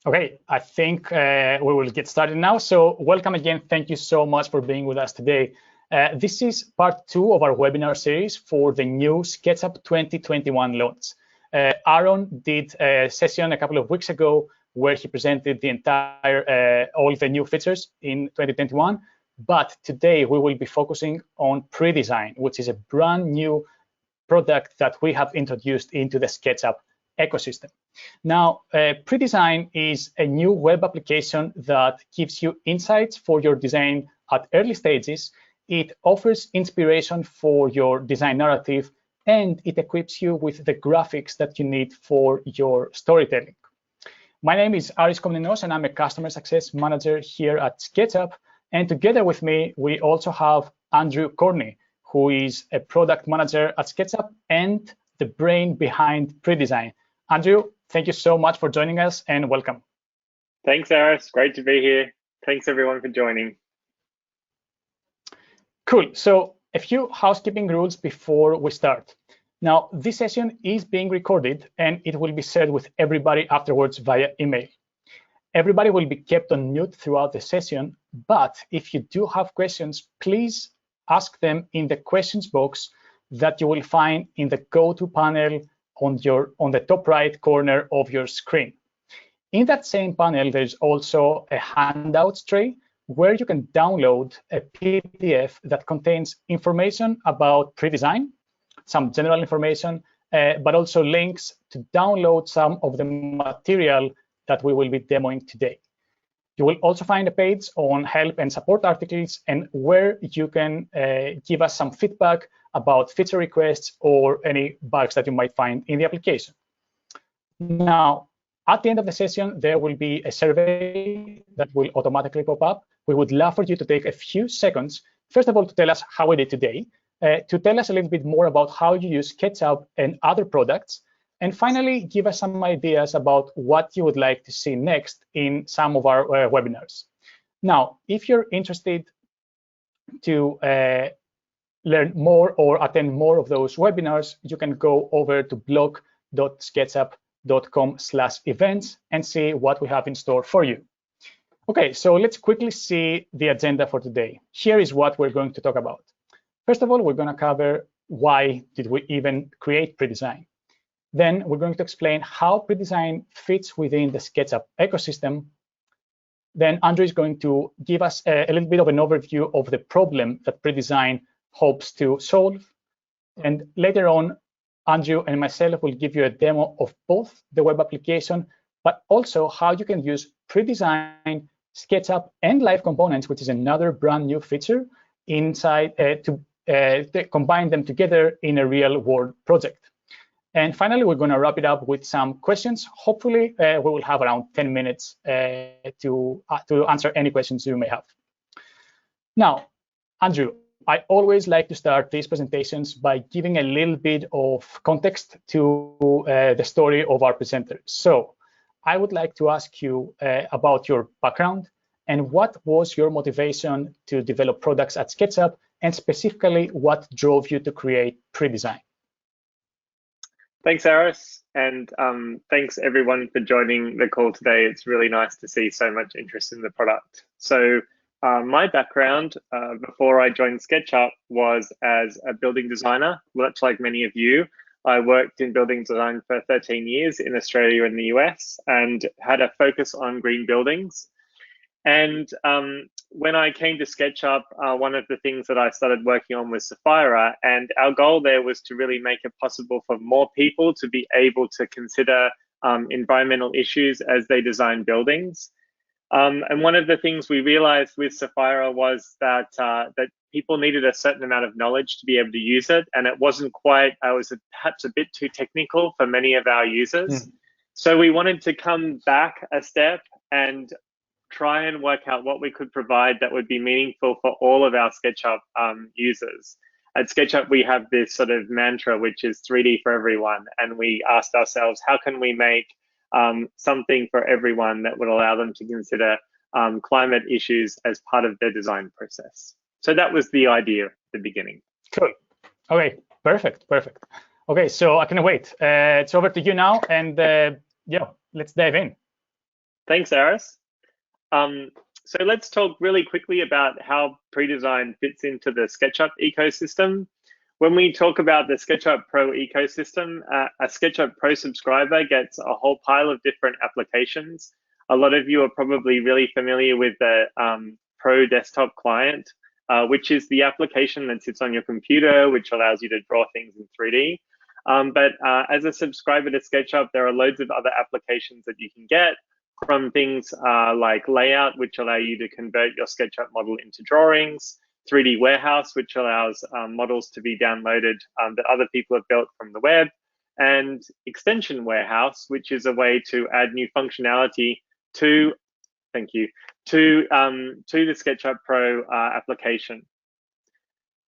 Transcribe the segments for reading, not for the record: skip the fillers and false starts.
Okay, I think we will get started now. So welcome again. Thank you so much for being with us today. This is part 2 of our webinar series for the new SketchUp 2021 launch. Aaron did a session a couple of weeks ago where he presented the entire, all the new features in 2021. But today we will be focusing on PreDesign, which is a brand new product that we have introduced into the SketchUp ecosystem. Now, PreDesign is a new web application that gives you insights for your design at early stages. It offers inspiration for your design narrative, and it equips you with the graphics that you need for your storytelling. My name is Aris Komnenos, and I'm a customer success manager here at SketchUp. And together with me, we also have Andrew Corney, who is a product manager at SketchUp and the brain behind PreDesign. Andrew, thank you so much for joining us and welcome. Thanks, Aris. Great to be here. Thanks, everyone, for joining. Cool. So a few housekeeping rules before we start. Now, this session is being recorded and it will be shared with everybody afterwards via email. Everybody will be kept on mute throughout the session, but if you do have questions, please ask them in the questions box that you will find in the go-to panel on the top right corner of your screen. In that same panel, there's also a handouts tray where you can download a PDF that contains information about PreDesign, some general information, but also links to download some of the material that we will be demoing today. You will also find a page on help and support articles and where you can give us some feedback about feature requests or any bugs that you might find in the application. Now, at the end of the session, there will be a survey that will automatically pop up. We would love for you to take a few seconds, first of all, to tell us how we did today, to tell us a little bit more about how you use SketchUp and other products, and finally, give us some ideas about what you would like to see next in some of our webinars. Now, if you're interested to learn more or attend more of those webinars, you can go over to blog.sketchup.com/events and see what we have in store for you. Okay, so let's quickly see the agenda for today. Here is what we're going to talk about. First of all, we're going to cover why did we even create PreDesign. Then we're going to explain how PreDesign fits within the SketchUp ecosystem. Then Andrew is going to give us a little bit of an overview of the problem that PreDesign hopes to solve. And later on, Andrew and myself will give you a demo of both the web application, but also how you can use PreDesign, SketchUp, and Live Components, which is another brand new feature, inside to combine them together in a real-world project. And finally, we're going to wrap it up with some questions. Hopefully, we will have around 10 minutes to answer any questions you may have. Now, Andrew, I always like to start these presentations by giving a little bit of context to the story of our presenter. So I would like to ask you about your background and what was your motivation to develop products at SketchUp, and specifically what drove you to create PreDesign. Thanks, Aris, and thanks everyone for joining the call today. It's really nice to see so much interest in the product. So my background before I joined SketchUp was as a building designer. Much like many of you, I worked in building design for 13 years in Australia and the US and had a focus on green buildings. And when I came to SketchUp, one of the things that I started working on was Sapphira, and our goal there was to really make it possible for more people to be able to consider environmental issues as they design buildings. And one of the things we realized with Sapphira was that that people needed a certain amount of knowledge to be able to use it, and it wasn't quite, it was perhaps a bit too technical for many of our users. So we wanted to come back a step and try and work out what we could provide that would be meaningful for all of our SketchUp users. At SketchUp, we have this sort of mantra, which is 3D for everyone. And we asked ourselves, how can we make something for everyone that would allow them to consider climate issues as part of their design process? So that was the idea at the beginning. Cool. Okay, perfect. Okay, so I can't wait. It's over to you now. And yeah, let's dive in. Thanks, Aris. So let's talk really quickly about how PreDesign fits into the SketchUp ecosystem. When we talk about the SketchUp Pro ecosystem, a SketchUp Pro subscriber gets a whole pile of different applications. A lot of you are probably really familiar with the Pro desktop client, which is the application that sits on your computer, which allows you to draw things in 3D. But as a subscriber to SketchUp, there are loads of other applications that you can get, from things like Layout, which allow you to convert your SketchUp model into drawings, 3D Warehouse, which allows models to be downloaded that other people have built from the web, and Extension Warehouse, which is a way to add new functionality to, thank you, to the SketchUp Pro application.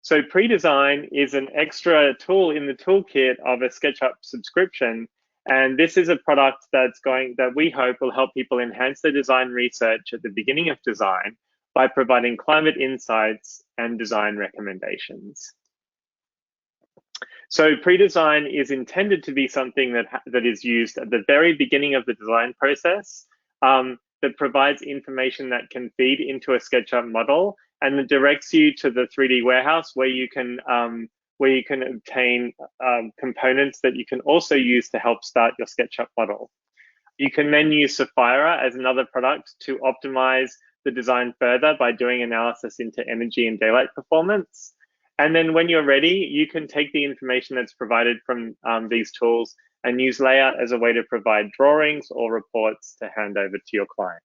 So PreDesign is an extra tool in the toolkit of a SketchUp subscription. And this is a product that we hope will help people enhance their design research at the beginning of design by providing climate insights and design recommendations. So PreDesign is intended to be something that is used at the very beginning of the design process, that provides information that can feed into a SketchUp model and that directs you to the 3D Warehouse, where you can obtain components that you can also use to help start your SketchUp model. You can then use Sapphira as another product to optimize the design further by doing analysis into energy and daylight performance. And then when you're ready, you can take the information that's provided from these tools and use Layout as a way to provide drawings or reports to hand over to your client.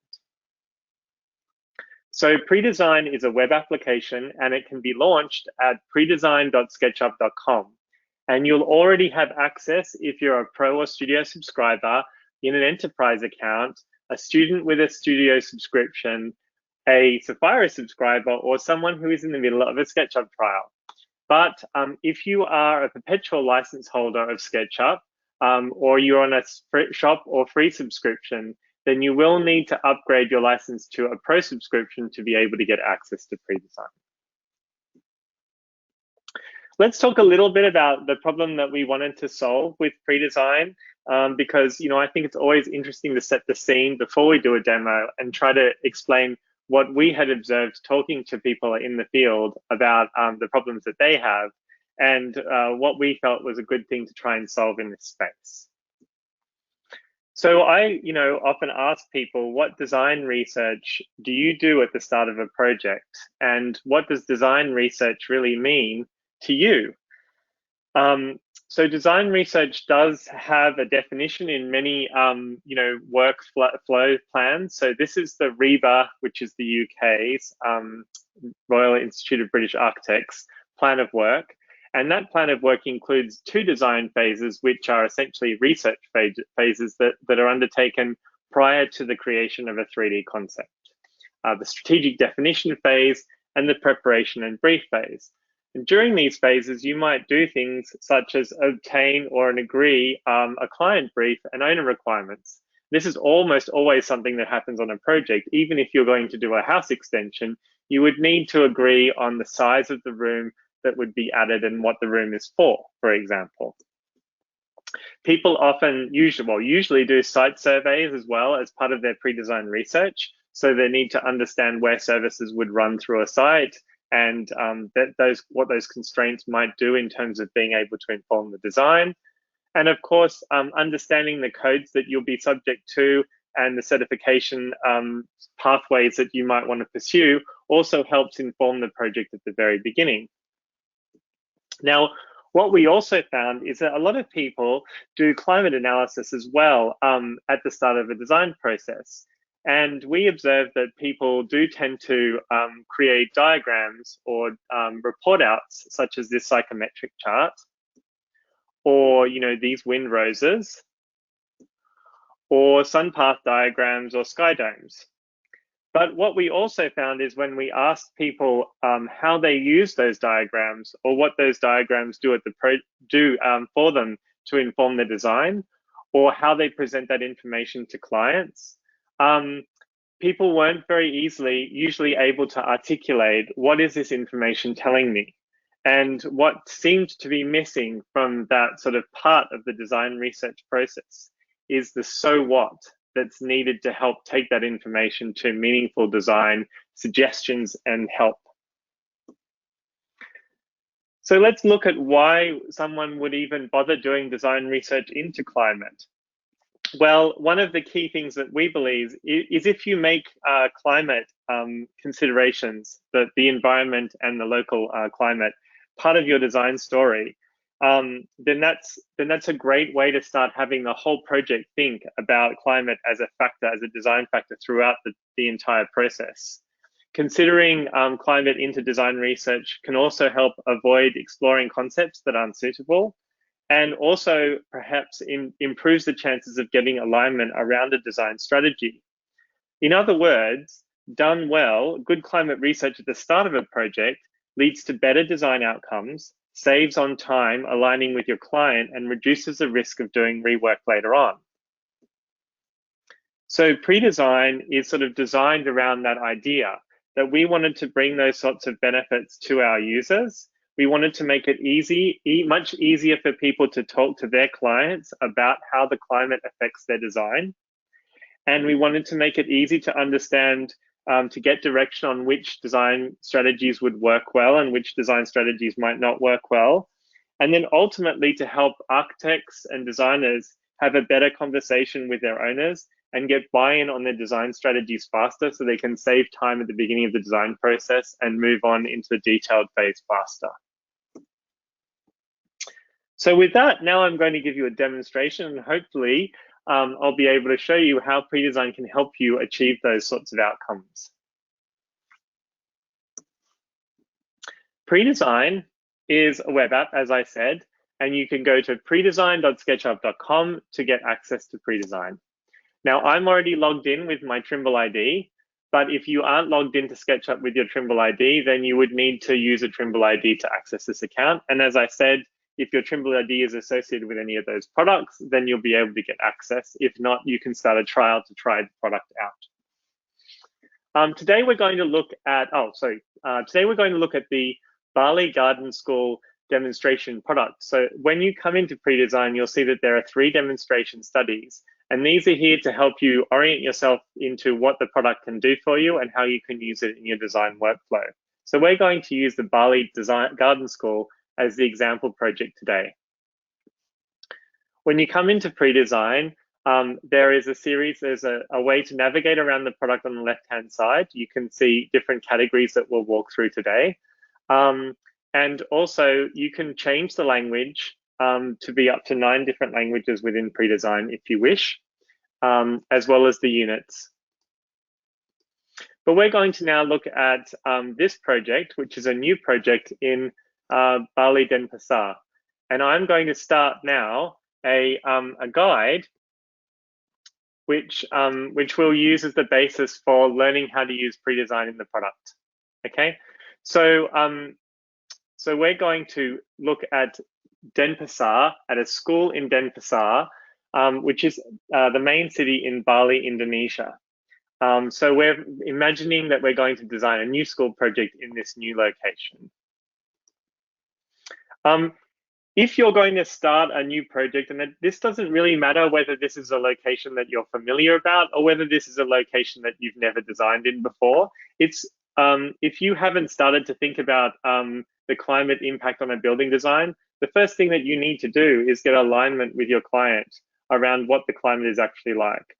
So PreDesign is a web application, and it can be launched at predesign.sketchup.com. And you'll already have access if you're a Pro or Studio subscriber in an enterprise account, a student with a Studio subscription, a Sapphira subscriber, or someone who is in the middle of a SketchUp trial. But if you are a perpetual license holder of SketchUp, or you're on a shop or free subscription, then you will need to upgrade your license to a Pro subscription to be able to get access to PreDesign. Let's talk a little bit about the problem that we wanted to solve with PreDesign, because I think it's always interesting to set the scene before we do a demo and try to explain what we had observed talking to people in the field about the problems that they have, and what we felt was a good thing to try and solve in this space. So I, often ask people, what design research do you do at the start of a project? And what does design research really mean to you? So design research does have a definition in many, workflow plans. So this is the RIBA, which is the UK's Royal Institute of British Architects plan of work. And that plan of work includes 2 design phases, which are essentially research phases that are undertaken prior to the creation of a 3D concept. The strategic definition phase and the preparation and brief phase. And during these phases, you might do things such as obtain or agree a client brief and owner requirements. This is almost always something that happens on a project. Even if you're going to do a house extension, you would need to agree on the size of the room that would be added and what the room is for example. People often usually do site surveys as well as part of their pre-design research. So they need to understand where services would run through a site and what those constraints might do in terms of being able to inform the design. And of course, understanding the codes that you'll be subject to and the certification pathways that you might want to pursue also helps inform the project at the very beginning. Now, what we also found is that a lot of people do climate analysis as well at the start of a design process. And we observed that people do tend to create diagrams or report outs, such as this psychometric chart, or these wind roses, or sun path diagrams or sky domes. But what we also found is when we asked people how they use those diagrams or what those diagrams do for them to inform the design, or how they present that information to clients, people weren't usually able to articulate, what is this information telling me? And what seemed to be missing from that sort of part of the design research process is the so what. that's needed to help take that information to meaningful design suggestions and help. So let's look at why someone would even bother doing design research into climate. Well, one of the key things that we believe is if you make climate considerations, the environment and the local climate part of your design story, then that's a great way to start having the whole project think about climate as a factor, as a design factor throughout the entire process. Considering climate into design research can also help avoid exploring concepts that aren't suitable, and also perhaps improves the chances of getting alignment around a design strategy. In other words, done well, good climate research at the start of a project leads to better design outcomes, saves on time aligning with your client, and reduces the risk of doing rework later on. So pre-design is sort of designed around that idea that we wanted to bring those sorts of benefits to our users. We wanted to make it much easier for people to talk to their clients about how the climate affects their design. And we wanted to make it easy to understand, to get direction on which design strategies would work well and which design strategies might not work well. And then ultimately to help architects and designers have a better conversation with their owners and get buy-in on their design strategies faster so they can save time at the beginning of the design process and move on into the detailed phase faster. So with that, now I'm going to give you a demonstration, and hopefully I'll be able to show you how pre-design can help you achieve those sorts of outcomes. Pre-design is a web app, as I said, and you can go to predesign.sketchup.com to get access to pre-design. Now, I'm already logged in with my Trimble ID, but if you aren't logged into SketchUp with your Trimble ID, then you would need to use a Trimble ID to access this account. And as I said, if your Trimble ID is associated with any of those products, then you'll be able to get access. If not, you can start a trial to try the product out. Today we're going to look at, today we're going to look at the Bali Garden School demonstration product. So when you come into pre-design, you'll see that there are 3 demonstration studies. And these are here to help you orient yourself into what the product can do for you and how you can use it in your design workflow. So we're going to use the Bali Garden School as the example project today. When you come into pre-design, there is a series, there's a way to navigate around the product on the left-hand side. You can see different categories that we'll walk through today. And also you can change the language to be up to 9 different languages within pre-design if you wish, as well as the units. But we're going to now look at this project, which is a new project in Bali Denpasar. And I'm going to start now a guide which we'll use as the basis for learning how to use pre-design in the product. Okay, so we're going to look at Denpasar, at a school in Denpasar, which is the main city in Bali, Indonesia. So we're imagining that we're going to design a new school project in this new location. If you're going to start a new project, and this doesn't really matter whether this is a location that you're familiar about or whether this is a location that you've never designed in before, it's if you haven't started to think about the climate impact on a building design, the first thing that you need to do is get alignment with your client around what the climate is actually like.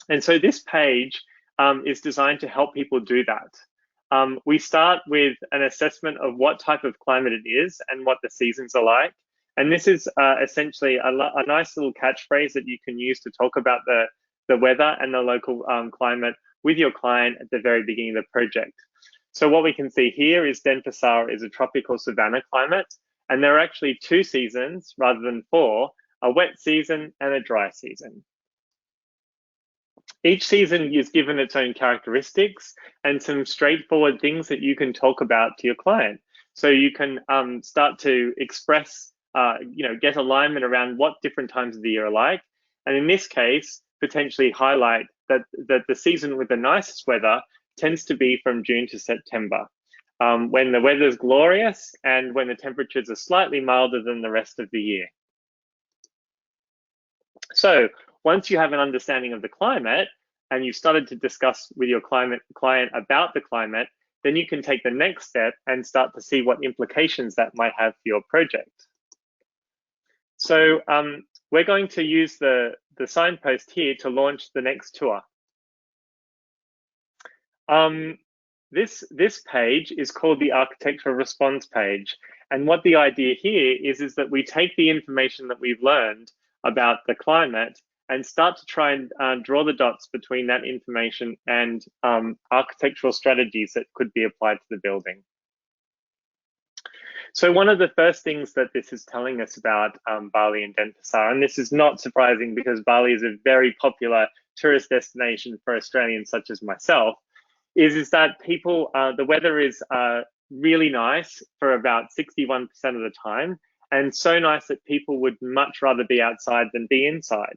And so this page is designed to help people do that. We start with an assessment of what type of climate it is and what the seasons are like. And this is essentially a nice little catchphrase that you can use to talk about the weather and the local climate with your client at the very beginning of the project. So what we can see here is Denpasar is a tropical savanna climate, and there are actually 2 seasons rather than 4, a wet season and a dry season. Each season is given its own characteristics and some straightforward things that you can talk about to your client. So you can start to express, get alignment around what different times of the year are like. And in this case, potentially highlight that the season with the nicest weather tends to be from June to September, when the weather is glorious and when the temperatures are slightly milder than the rest of the year. So once you have an understanding of the climate and you've started to discuss with your client about the climate, then you can take the next step and start to see what implications that might have for your project. So we're going to use the signpost here to launch the next tour. This page is called the architectural response page. And what the idea here is that we take the information that we've learned about the climate and start to try and draw the dots between that information and architectural strategies that could be applied to the building. So one of the first things that this is telling us about Bali and Denpasar, and this is not surprising because Bali is a very popular tourist destination for Australians such as myself, is that people, the weather is really nice for about 61% of the time, and so nice that people would much rather be outside than be inside.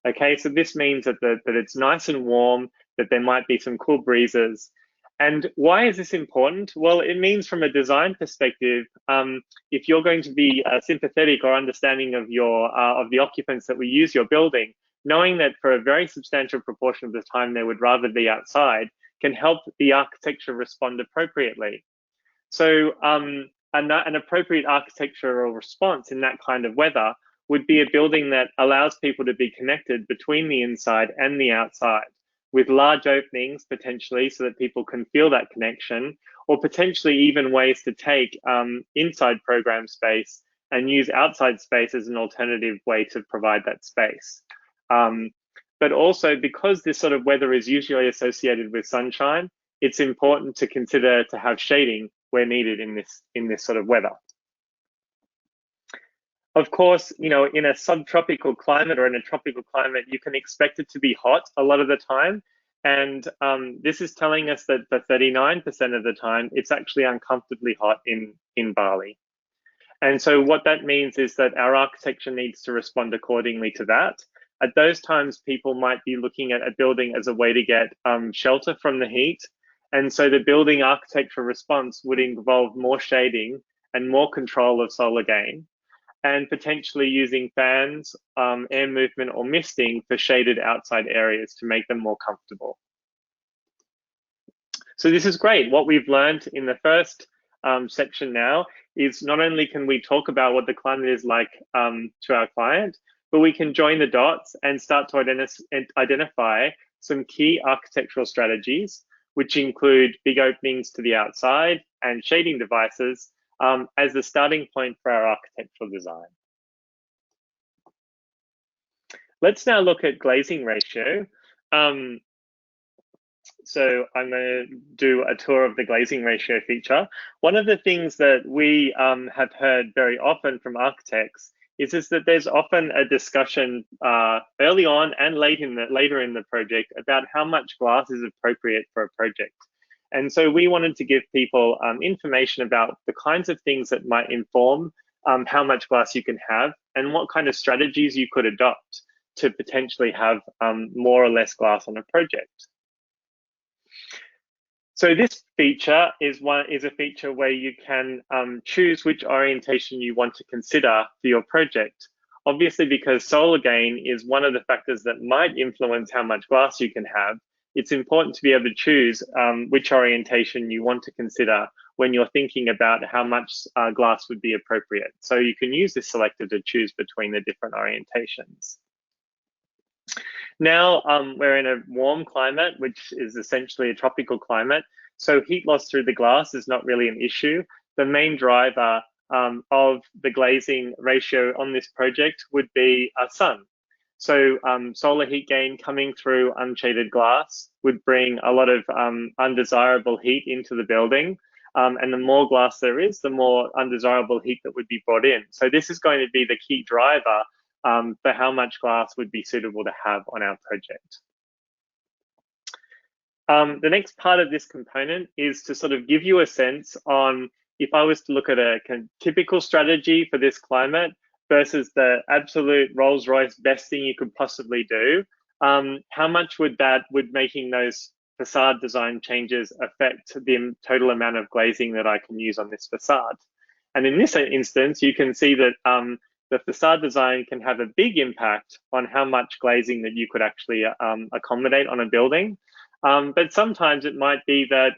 Okay, so this means that it's nice and warm, that there might be some cool breezes. And why is this important? Well, it means from a design perspective, if you're going to be sympathetic or understanding of the occupants that will use your building, knowing that for a very substantial proportion of the time they would rather be outside can help the architecture respond appropriately. So an appropriate architectural response in that kind of weather would be a building that allows people to be connected between the inside and the outside, with large openings potentially so that people can feel that connection, or potentially even ways to take inside program space and use outside space as an alternative way to provide that space. But also, because this sort of weather is usually associated with sunshine, it's important to consider to have shading where needed in this sort of weather. Of course, you know, in a subtropical climate or in a tropical climate, you can expect it to be hot a lot of the time. And this is telling us that for 39% of the time, it's actually uncomfortably hot in Bali. And so what that means is that our architecture needs to respond accordingly to that. At those times, people might be looking at a building as a way to get shelter from the heat. And so the building architectural response would involve more shading and more control of solar gain, and potentially using fans, air movement, or misting for shaded outside areas to make them more comfortable. So this is great. What we've learned in the first section now is not only can we talk about what the climate is like to our client, but we can join the dots and start to identify some key architectural strategies, which include big openings to the outside and shading devices as the starting point for our architectural design. Let's now look at glazing ratio. So I'm going to do a tour of the glazing ratio feature. One of the things that we have heard very often from architects is that there's often a discussion early on and later in the project about how much glass is appropriate for a project. And so we wanted to give people information about the kinds of things that might inform how much glass you can have and what kind of strategies you could adopt to potentially have more or less glass on a project. So this feature is a feature where you can choose which orientation you want to consider for your project. Obviously, because solar gain is one of the factors that might influence how much glass you can have, it's important to be able to choose which orientation you want to consider when you're thinking about how much glass would be appropriate. So you can use this selector to choose between the different orientations. Now we're in a warm climate, which is essentially a tropical climate. So heat loss through the glass is not really an issue. The main driver of the glazing ratio on this project would be sun. So solar heat gain coming through unshaded glass would bring a lot of undesirable heat into the building. And the more glass there is, the more undesirable heat that would be brought in. So this is going to be the key driver for how much glass would be suitable to have on our project. The next part of this component is to sort of give you a sense on, if I was to look at a typical strategy for this climate versus the absolute Rolls-Royce best thing you could possibly do, how much would making those facade design changes affect the total amount of glazing that I can use on this facade? And in this instance, you can see that the facade design can have a big impact on how much glazing that you could actually accommodate on a building. But sometimes it might be that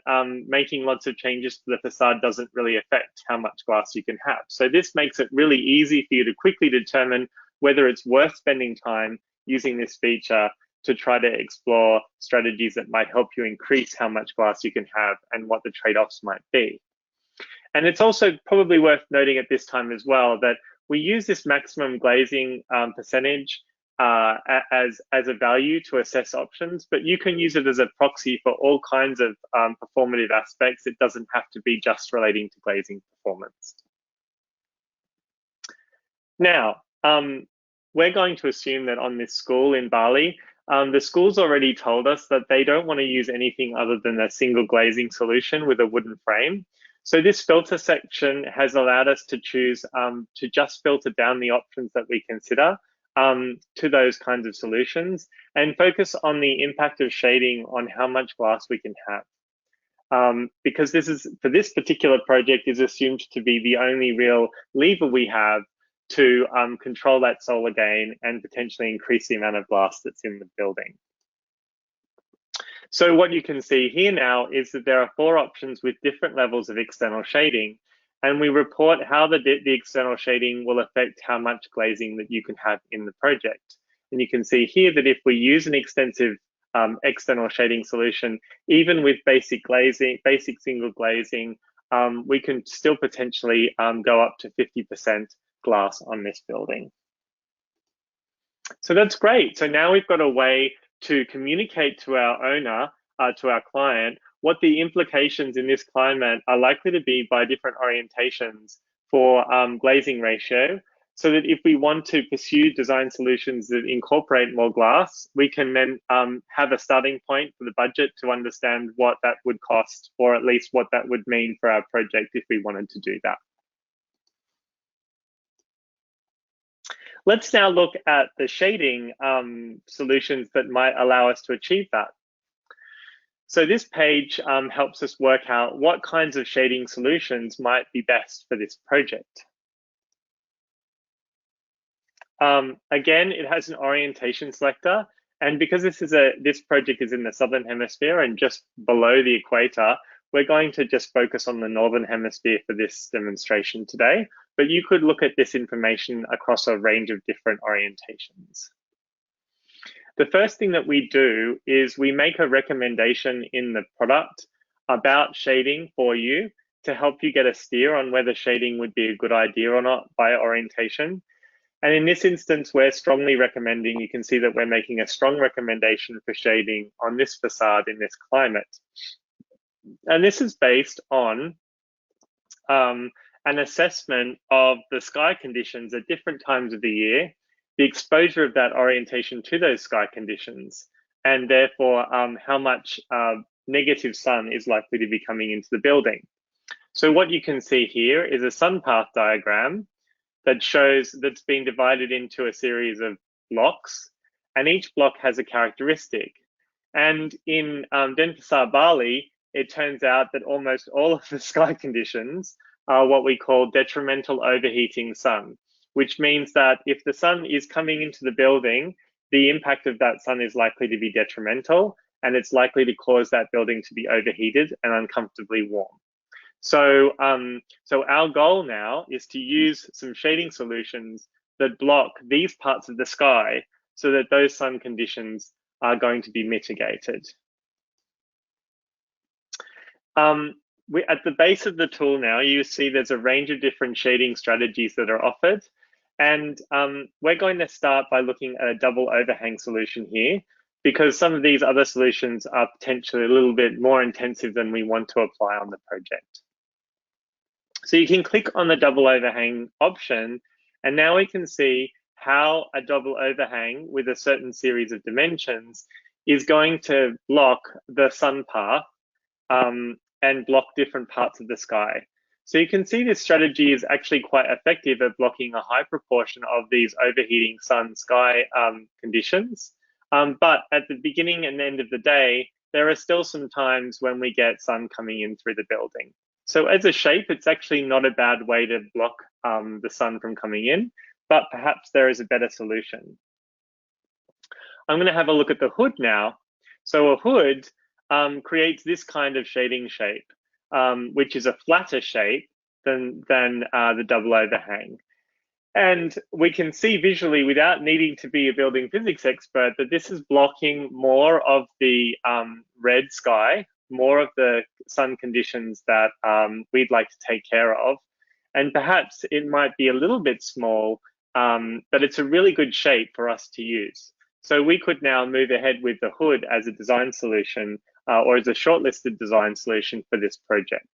making lots of changes to the facade doesn't really affect how much glass you can have. So this makes it really easy for you to quickly determine whether it's worth spending time using this feature to try to explore strategies that might help you increase how much glass you can have and what the trade-offs might be. And it's also probably worth noting at this time as well that we use this maximum glazing percentage as a value to assess options, but you can use it as a proxy for all kinds of performative aspects. It doesn't have to be just relating to glazing performance. Now, we're going to assume that on this school in Bali, the school's already told us that they don't want to use anything other than a single glazing solution with a wooden frame. So this filter section has allowed us to choose to just filter down the options that we consider to those kinds of solutions and focus on the impact of shading on how much glass we can have. Because this is, for this particular project, is assumed to be the only real lever we have to control that solar gain and potentially increase the amount of glass that's in the building. So what you can see here now is that there are 4 options with different levels of external shading, and we report how the external shading will affect how much glazing that you can have in the project. And you can see here that if we use an extensive external shading solution, even with basic glazing, basic single glazing, we can still potentially go up to 50% glass on this building. So that's great. So now we've got a way to communicate to our owner, to our client, what the implications in this climate are likely to be by different orientations for glazing ratio, so that if we want to pursue design solutions that incorporate more glass, we can then have a starting point for the budget to understand what that would cost, or at least what that would mean for our project if we wanted to do that. Let's now look at the shading solutions that might allow us to achieve that. So this page helps us work out what kinds of shading solutions might be best for this project. Again, it has an orientation selector, and because this project is in the southern hemisphere and just below the equator, we're going to just focus on the northern hemisphere for this demonstration today, but you could look at this information across a range of different orientations. The first thing that we do is we make a recommendation in the product about shading for you to help you get a steer on whether shading would be a good idea or not by orientation. And in this instance, we're strongly recommending, you can see that we're making a strong recommendation for shading on this facade in this climate. And this is based on an assessment of the sky conditions at different times of the year, the exposure of that orientation to those sky conditions, and therefore how much negative sun is likely to be coming into the building. So what you can see here is a sun path diagram that shows that's been divided into a series of blocks, and each block has a characteristic. And in Denpasar, Bali, it turns out that almost all of the sky conditions are what we call detrimental overheating sun, which means that if the sun is coming into the building, the impact of that sun is likely to be detrimental, and it's likely to cause that building to be overheated and uncomfortably warm. So, so our goal now is to use some shading solutions that block these parts of the sky so that those sun conditions are going to be mitigated. At the base of the tool now, you see there's a range of different shading strategies that are offered. And we're going to start by looking at a double overhang solution here, because some of these other solutions are potentially a little bit more intensive than we want to apply on the project. So you can click on the double overhang option, and now we can see how a double overhang with a certain series of dimensions is going to block the sun path and block different parts of the sky. So you can see this strategy is actually quite effective at blocking a high proportion of these overheating sun sky conditions. But at the beginning and end of the day, there are still some times when we get sun coming in through the building. So as a shape, it's actually not a bad way to block the sun from coming in. but perhaps there is a better solution. I'm going to have a look at the hood now. So a hood creates this kind of shading shape, which is a flatter shape than the double overhang. And we can see visually, without needing to be a building physics expert, that this is blocking more of the red sky, more of the sun conditions that we'd like to take care of. And perhaps it might be a little bit small, but it's a really good shape for us to use. So we could now move ahead with the hood as a design solution or as a shortlisted design solution for this project.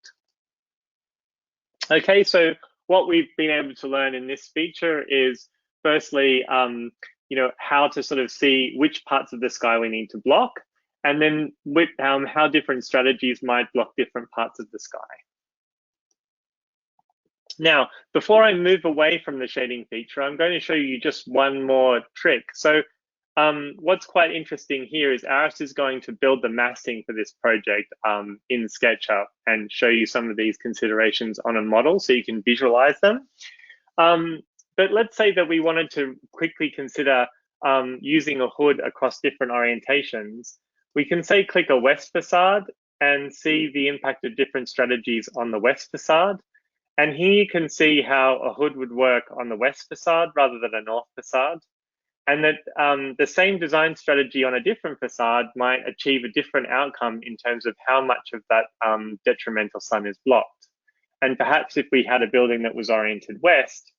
Okay, so what we've been able to learn in this feature is firstly, how to sort of see which parts of the sky we need to block, and then with how different strategies might block different parts of the sky. Now, before I move away from the shading feature, I'm going to show you just one more trick. So what's quite interesting here is Aris is going to build the massing for this project in SketchUp and show you some of these considerations on a model so you can visualize them. But let's say that we wanted to quickly consider using a hood across different orientations. We can say click a west facade and see the impact of different strategies on the west facade. And here you can see how a hood would work on the west facade rather than a north facade. And that the same design strategy on a different facade might achieve a different outcome in terms of how much of that detrimental sun is blocked. And perhaps if we had a building that was oriented west,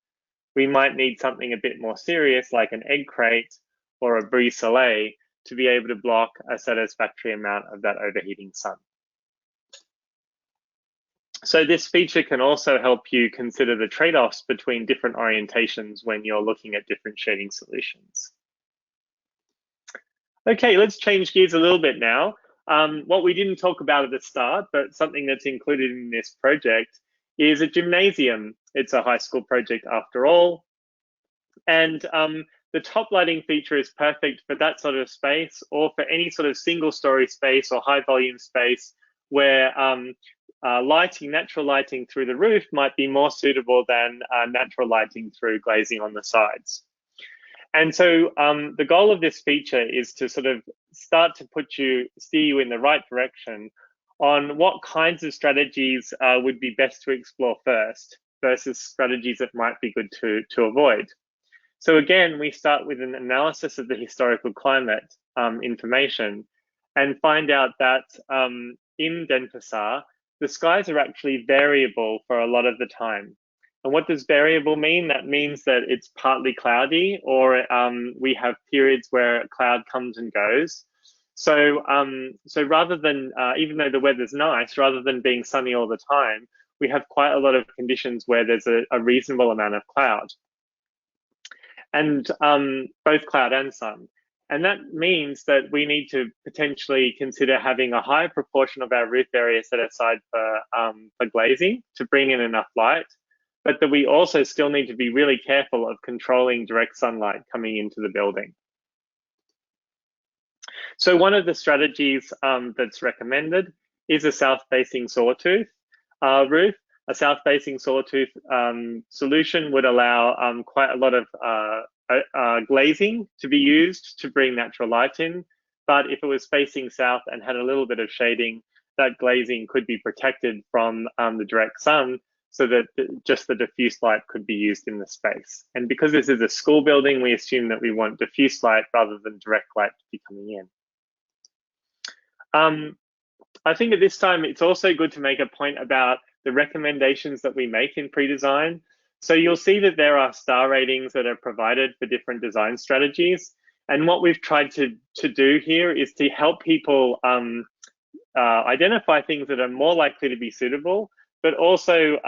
we might need something a bit more serious like an egg crate or a brise soleil to be able to block a satisfactory amount of that overheating sun. So this feature can also help you consider the trade-offs between different orientations when you're looking at different shading solutions. Okay, let's change gears a little bit now. What we didn't talk about at the start, but something that's included in this project is a gymnasium. It's a high school project after all. And the top lighting feature is perfect for that sort of space or for any sort of single story space or high volume space where natural lighting through the roof might be more suitable than natural lighting through glazing on the sides. And so the goal of this feature is to sort of start to steer you in the right direction on what kinds of strategies would be best to explore first versus strategies that might be good to avoid. So again, we start with an analysis of the historical climate information and find out that in Denpasar, the skies are actually variable for a lot of the time. And what does variable mean? That means that it's partly cloudy or we have periods where a cloud comes and goes. So, rather than, even though the weather's nice, rather than being sunny all the time, we have quite a lot of conditions where there's a reasonable amount of cloud. And both cloud and sun. And that means that we need to potentially consider having a high proportion of our roof area set aside for glazing to bring in enough light, but that we also still need to be really careful of controlling direct sunlight coming into the building. So one of the strategies that's recommended is a south-facing sawtooth roof. A south-facing sawtooth solution would allow quite a lot of glazing to be used to bring natural light in. But if it was facing south and had a little bit of shading, that glazing could be protected from the direct sun so that just the diffuse light could be used in the space. And because this is a school building, we assume that we want diffuse light rather than direct light to be coming in. I think at this time, it's also good to make a point about the recommendations that we make in pre-design. So you'll see that there are star ratings that are provided for different design strategies. And what we've tried to do here is to help people identify things that are more likely to be suitable, but also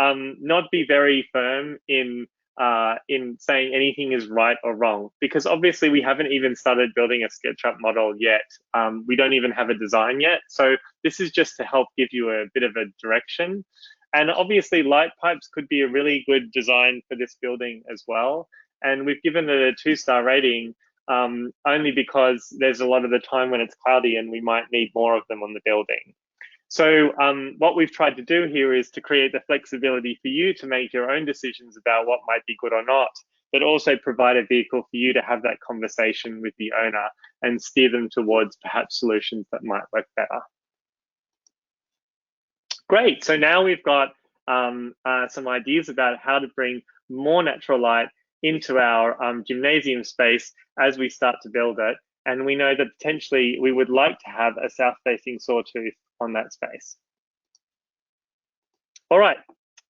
not be very firm in saying anything is right or wrong, because obviously we haven't even started building a SketchUp model yet. We don't even have a design yet. So this is just to help give you a bit of a direction. And obviously light pipes could be a really good design for this building as well. And we've given it a 2-star rating only because there's a lot of the time when it's cloudy and we might need more of them on the building. So what we've tried to do here is to create the flexibility for you to make your own decisions about what might be good or not, but also provide a vehicle for you to have that conversation with the owner and steer them towards perhaps solutions that might work better. Great, so now we've got some ideas about how to bring more natural light into our gymnasium space as we start to build it. And we know that potentially we would like to have a south-facing sawtooth on that space. All right,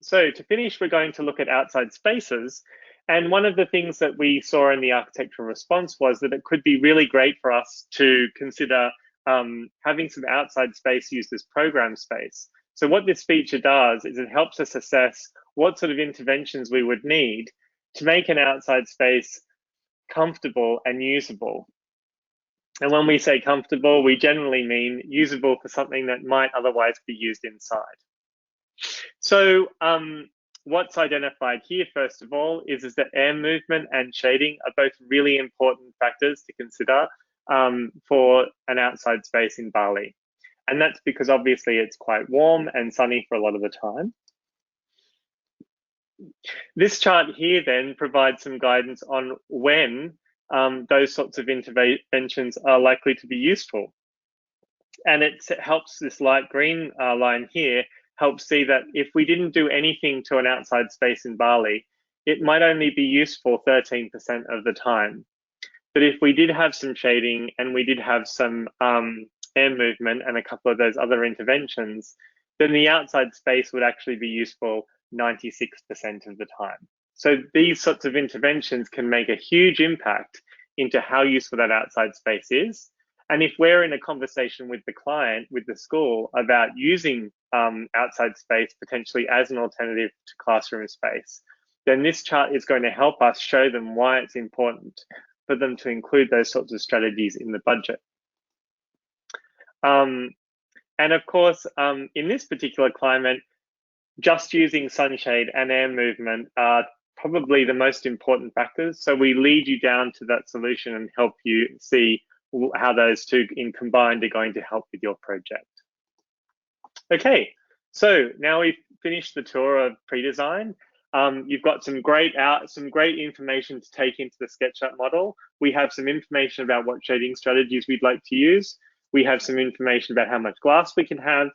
so to finish, we're going to look at outside spaces. And one of the things that we saw in the architectural response was that it could be really great for us to consider having some outside space used as program space. So what this feature does is it helps us assess what sort of interventions we would need to make an outside space comfortable and usable. And when we say comfortable, we generally mean usable for something that might otherwise be used inside. So what's identified here, first of all, is that air movement and shading are both really important factors to consider for an outside space in Bali. And that's because obviously it's quite warm and sunny for a lot of the time. This chart here then provides some guidance on when those sorts of interventions are likely to be useful. And it helps, this light green line here, helps see that if we didn't do anything to an outside space in Bali, it might only be useful 13% of the time. But if we did have some shading and we did have some air movement and a couple of those other interventions, then the outside space would actually be useful 96% of the time. So these sorts of interventions can make a huge impact into how useful that outside space is. And if we're in a conversation with the client, with the school, about using outside space potentially as an alternative to classroom space, then this chart is going to help us show them why it's important for them to include those sorts of strategies in the budget. And of course, in this particular climate, just using sunshade and air movement are probably the most important factors. So we lead you down to that solution and help you see how those two in combined are going to help with your project. Okay, so now we've finished the tour of PreDesign. You've got some great information to take into the SketchUp model. We have some information about what shading strategies we'd like to use. We have some information about how much glass we can have.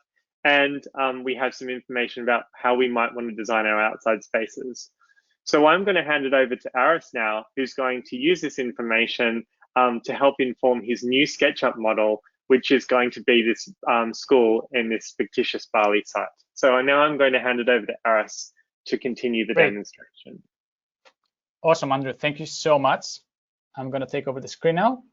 And we have some information about how we might want to design our outside spaces. So I'm going to hand it over to Aris now, who's going to use this information to help inform his new SketchUp model, which is going to be this school in this fictitious Bali site. So now I'm going to hand it over to Aris to continue the demonstration. Awesome, Andrew. Thank you so much. I'm going to take over the screen now.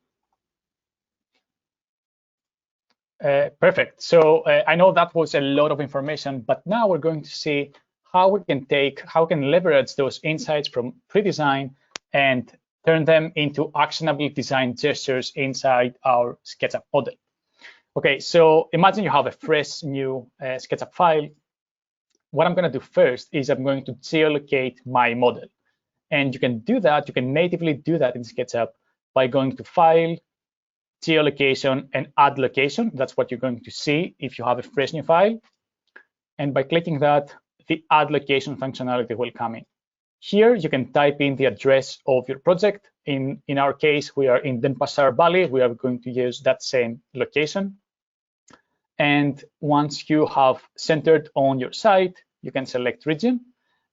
Perfect. So I know that was a lot of information, but now we're going to see how we can leverage those insights from PreDesign and turn them into actionable design gestures inside our SketchUp model. Okay, so imagine you have a fresh new SketchUp file. What I'm going to do first is I'm going to geolocate my model. And you can do that, you can natively do that in SketchUp by going to File, Geolocation, and Add Location. That's what you're going to see if you have a fresh new file. And by clicking that, the Add Location functionality will come in. Here, you can type in the address of your project. In our case, we are in Denpasar, Bali. We are going to use that same location. And once you have centered on your site, you can select region.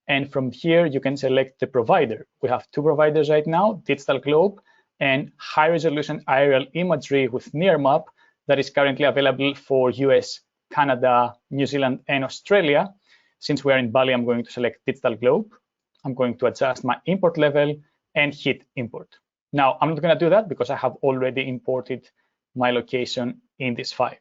And from here, you can select the provider. We have two providers right now, Digital Globe and high resolution aerial imagery with NearMap that is currently available for US, Canada, New Zealand, and Australia. Since we're in Bali, I'm going to select Digital Globe. I'm going to adjust my import level and hit import. Now, I'm not going to do that because I have already imported my location in this file.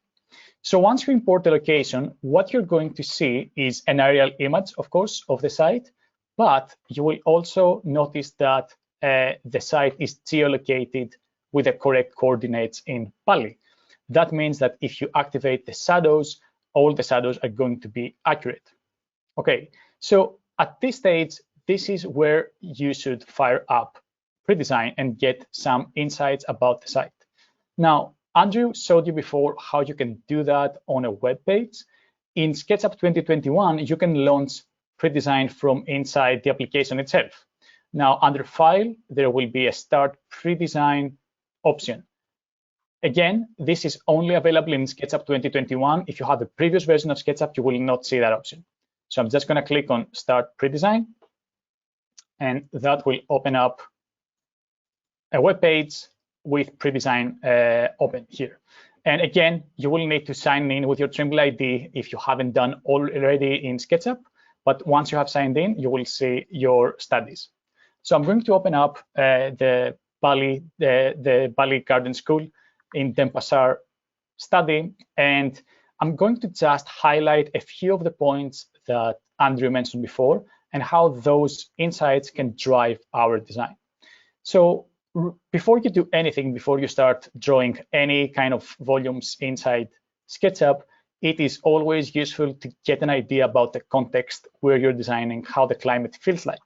So once you import the location, what you're going to see is an aerial image, of course, of the site, but you will also notice that the site is geolocated with the correct coordinates in Bali. That means that if you activate the shadows, all the shadows are going to be accurate. Okay, so at this stage, this is where you should fire up PreDesign and get some insights about the site. Now, Andrew showed you before how you can do that on a web page. In SketchUp 2021, you can launch PreDesign from inside the application itself. Now, under File, there will be a Start Pre-Design option. Again, this is only available in SketchUp 2021. If you have a previous version of SketchUp, you will not see that option. So I'm just going to click on Start Pre-Design, and that will open up a web page with PreDesign open here. And again, you will need to sign in with your Trimble ID if you haven't done already in SketchUp. But once you have signed in, you will see your studies. So I'm going to open up the Bali Garden School in Denpasar study, and I'm going to just highlight a few of the points that Andrew mentioned before and how those insights can drive our design. So before you do anything, before you start drawing any kind of volumes inside SketchUp, it is always useful to get an idea about the context where you're designing, how the climate feels like.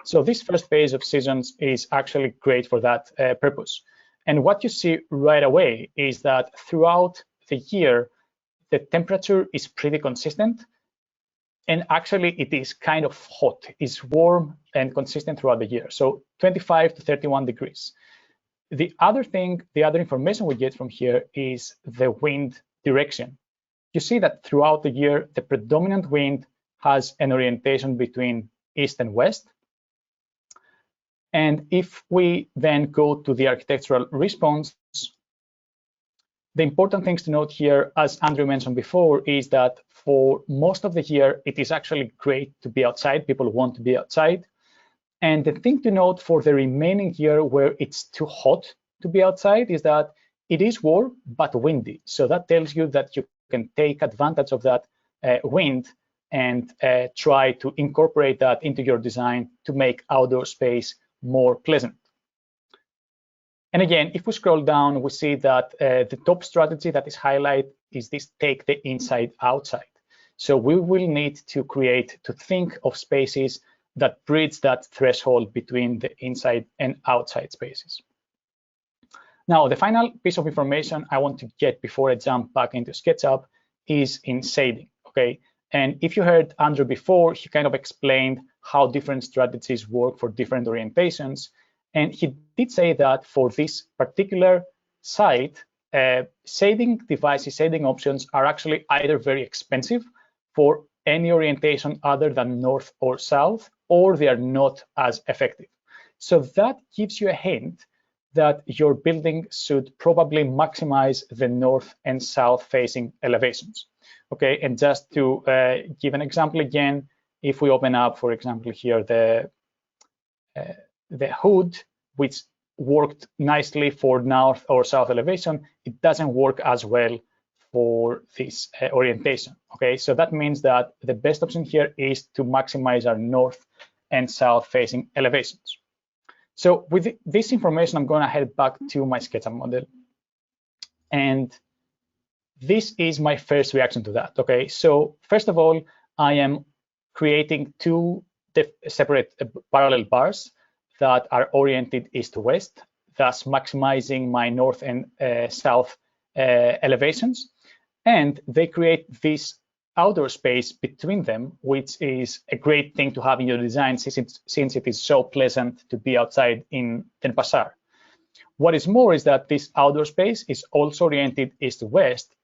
So this first page of seasons is actually great for that purpose. And what you see right away is that throughout the year, the temperature is pretty consistent. And actually, it is kind of hot. It's warm and consistent throughout the year. So 25 to 31 degrees. The other thing, the other information we get from here is the wind direction. You see that throughout the year, the predominant wind has an orientation between east and west. And if we then go to the architectural response, the important things to note here, as Andrew mentioned before, is that for most of the year, it is actually great to be outside. People want to be outside. And the thing to note for the remaining year where it's too hot to be outside is that it is warm, but windy. So that tells you that you can take advantage of that wind and try to incorporate that into your design to make outdoor space more pleasant. And again, if we scroll down, we see that the top strategy that is highlighted is this: take the inside outside. So we will need to think of spaces that bridge that threshold between the inside and outside spaces. Now, the final piece of information I want to get before I jump back into SketchUp is in shading, okay? And if you heard Andrew before, he kind of explained how different strategies work for different orientations. And he did say that for this particular site, shading devices, shading options are actually either very expensive for any orientation other than north or south, or they are not as effective. So that gives you a hint that your building should probably maximize the north and south facing elevations. Okay, and just to give an example again, if we open up, for example, here the hood, which worked nicely for north or south elevation, it doesn't work as well for this orientation. Okay, so that means that the best option here is to maximize our north and south facing elevations. So with this information, I'm going to head back to my SketchUp model. And this is my first reaction to that. Okay, so first of all, I am creating two separate parallel bars that are oriented east to west, thus maximizing my north and south elevations. And they create this outdoor space between them, which is a great thing to have in your design since it is so pleasant to be outside in Denpasar. What is more is that this outdoor space is also oriented east to west,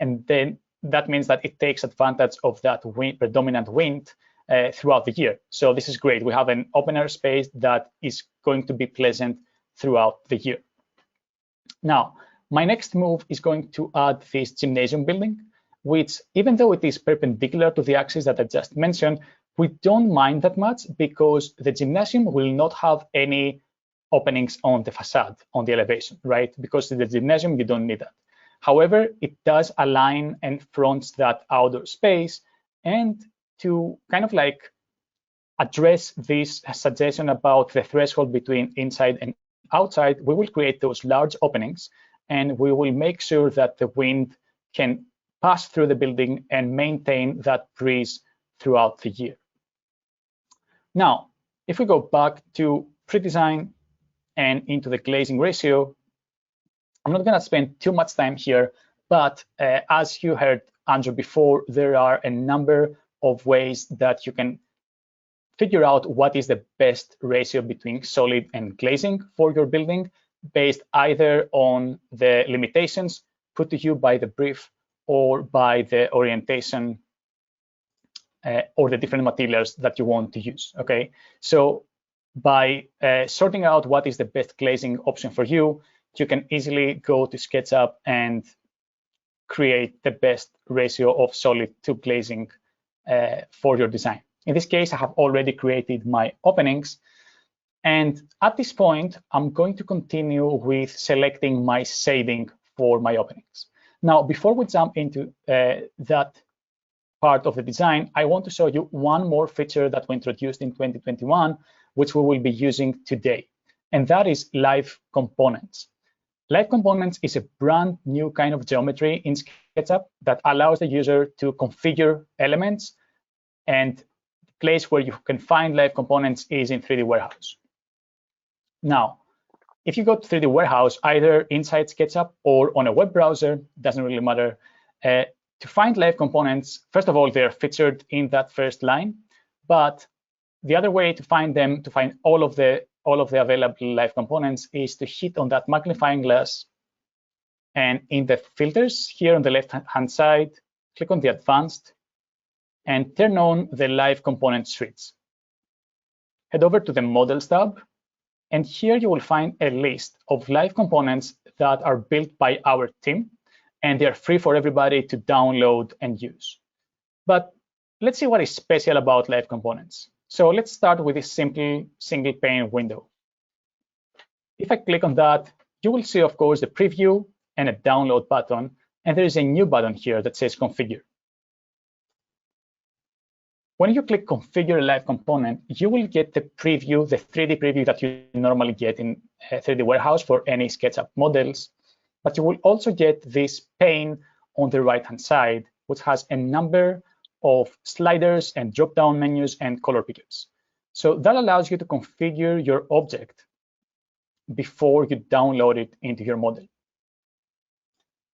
and then that means that it takes advantage of that predominant wind throughout the year. So this is great. We have an open air space that is going to be pleasant throughout the year. Now, my next move is going to add this gymnasium building, which, even though it is perpendicular to the axis that I just mentioned, we don't mind that much because the gymnasium will not have any openings on the facade, on the elevation, right? Because in the gymnasium, you don't need that. However, it does align and fronts that outdoor space. And to kind of like address this suggestion about the threshold between inside and outside, we will create those large openings, and we will make sure that the wind can pass through the building and maintain that breeze throughout the year. Now, if we go back to PreDesign and into the glazing ratio, I'm not going to spend too much time here, but as you heard Andrew before, there are a number of ways that you can figure out what is the best ratio between solid and glazing for your building, based either on the limitations put to you by the brief or by the orientation or the different materials that you want to use. Okay, so by sorting out what is the best glazing option for you, you can easily go to SketchUp and create the best ratio of solid to glazing for your design. In this case, I have already created my openings. And at this point, I'm going to continue with selecting my shading for my openings. Now, before we jump into that part of the design, I want to show you one more feature that we introduced in 2021, which we will be using today, and that is live components. Live components is a brand new kind of geometry in SketchUp that allows the user to configure elements, and the place where you can find live components is in 3D Warehouse. Now, if you go to 3D Warehouse, either inside SketchUp or on a web browser, doesn't really matter, to find live components, first of all, they're featured in that first line, but the other way to find them, to find all of the available live components, is to hit on that magnifying glass, and in the filters here on the left-hand side, click on the advanced and turn on the live component switch. Head over to the models tab, and here you will find a list of live components that are built by our team, and they're free for everybody to download and use. But let's see what is special about live components. So let's start with this simple single pane window. If I click on that, you will see, of course, the preview and a download button, and there is a new button here that says configure. When you click configure a live component, you will get the preview, the 3D preview that you normally get in 3D Warehouse for any SketchUp models, but you will also get this pane on the right-hand side, which has a number of sliders and drop-down menus and color pickers. So that allows you to configure your object before you download it into your model.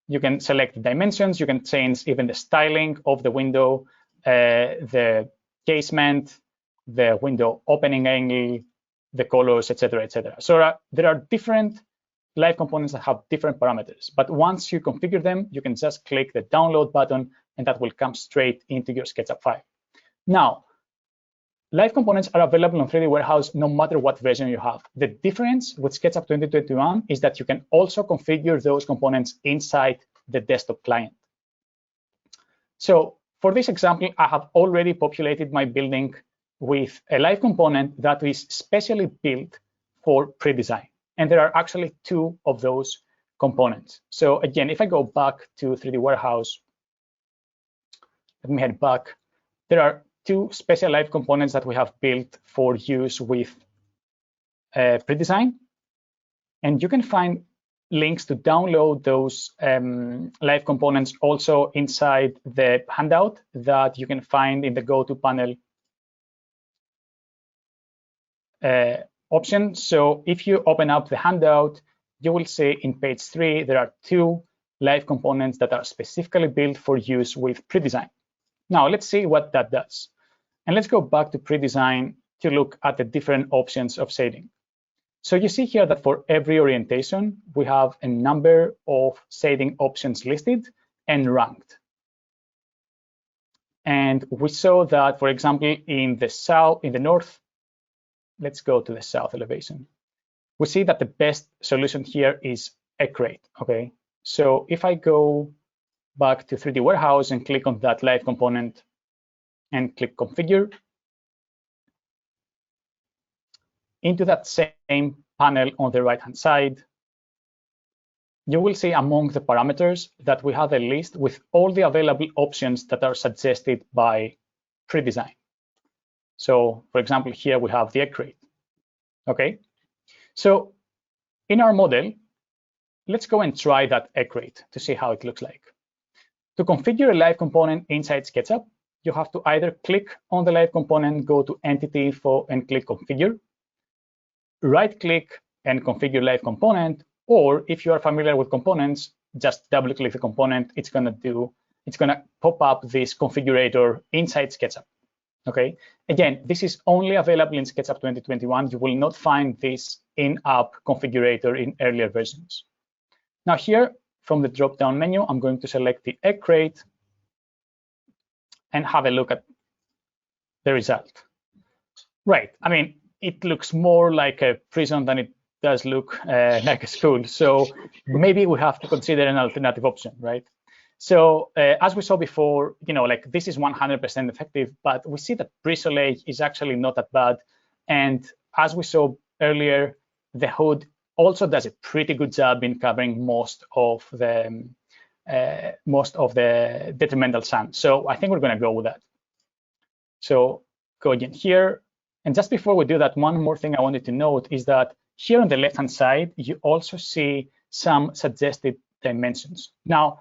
You can select the dimensions, you can change even the styling of the window, the casement, the window opening angle, the colors, etc., etc. So there are different live components that have different parameters, but once you configure them, you can just click the download button and that will come straight into your SketchUp file. Now, live components are available on 3D Warehouse no matter what version you have. The difference with SketchUp 2021 is that you can also configure those components inside the desktop client. So for this example, I have already populated my building with a live component that is specially built for PreDesign. And there are actually two of those components. So again, if I go back to 3D Warehouse, let me head back. There are two special live components that we have built for use with PreDesign. And you can find links to download those live components also inside the handout that you can find in the Go To panel option. So if you open up the handout, you will see in page 3, there are two live components that are specifically built for use with PreDesign. Now let's see what that does. And let's go back to PreDesign to look at the different options of shading. So you see here that for every orientation, we have a number of shading options listed and ranked. And we saw that, for example, in the north, let's go to the south elevation. We see that the best solution here is Accurate, okay? So if I go back to 3D Warehouse and click on that live component and click configure, into that same panel on the right-hand side, you will see among the parameters that we have a list with all the available options that are suggested by PreDesign. So for example, here we have the Accurate. Okay, so in our model, let's go and try that Accurate to see how it looks like. To configure a live component inside SketchUp, you have to either click on the live component, go to Entity Info and click Configure, right-click and configure live component, or if you are familiar with components, just double-click the component. It's gonna pop up this configurator inside SketchUp. Okay, again, this is only available in SketchUp 2021. You will not find this in-app configurator in earlier versions. Now here, from the drop-down menu, I'm going to select the egg crate and have a look at the result. Right, I mean, it looks more like a prison than it does look like a school. So maybe we have to consider an alternative option, right? So as we saw before, like this is 100% effective, but we see that Brise-Soleil is actually not that bad. And as we saw earlier, the hood also does a pretty good job in covering most of the detrimental sun. So I think we're going to go with that. So go again here. And just before we do that, one more thing I wanted to note is that here on the left-hand side, you also see some suggested dimensions. Now,